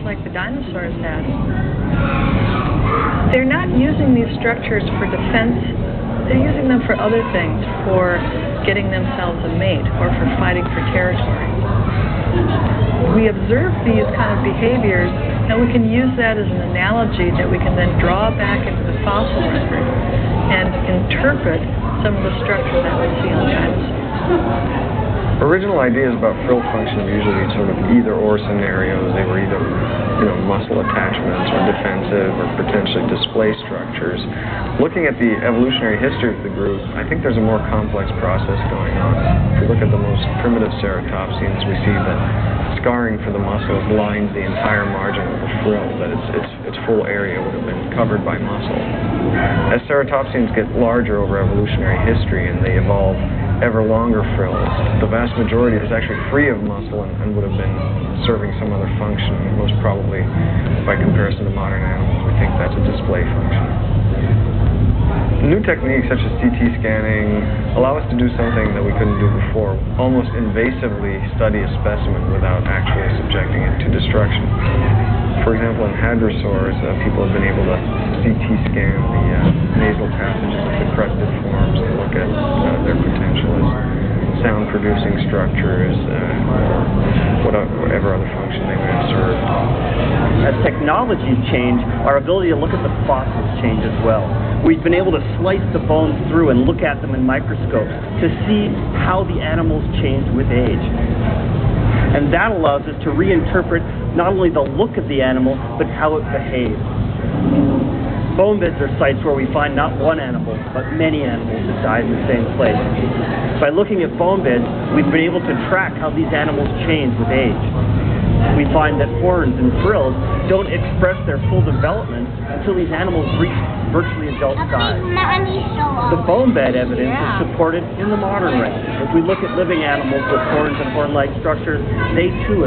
like the dinosaurs had. They're not using these structures for defense. They're using them for other things, for getting themselves a mate or for fighting for territory. We observe these kind of behaviors, and we can use that as an analogy that we can then draw back into the fossil record and interpret some of the structure that we see on dinosaurs. Original ideas about frill function have usually been sort of either-or scenarios. They were either, muscle attachments or defensive or potentially display structures. Looking at the evolutionary history of the group, I think there's a more complex process going on. If we look at the most primitive ceratopsians, we see that scarring for the muscles lines the entire margin of the frill, that its full area would have been covered by muscle. As ceratopsians get larger over evolutionary history and they evolve ever longer frills, the vast majority is actually free of muscle and would have been serving some other function. Most probably, by comparison to modern animals, we think that's a display function. New techniques such as CT scanning allow us to do something that we couldn't do before, almost invasively study a specimen without actually subjecting it to destruction. For example, in hadrosaurs, people have been able to CT scan the nasal passages of the crested forms and look at their potential as sound-producing structures or whatever other function they may have served. As technologies change, our ability to look at the fossils change as well. We've been able to slice the bones through and look at them in microscopes to see how the animals changed with age. And that allows us to reinterpret not only the look of the animal, but how it behaves. Bone beds are sites where we find not one animal, but many animals that died in the same place. By looking at bone beds, we've been able to track how these animals change with age. We find that horns and frills don't express their full development until these animals reach virtually adult size. The bone bed evidence is supported in the modern range. If we look at living animals with horns and horn-like structures, they too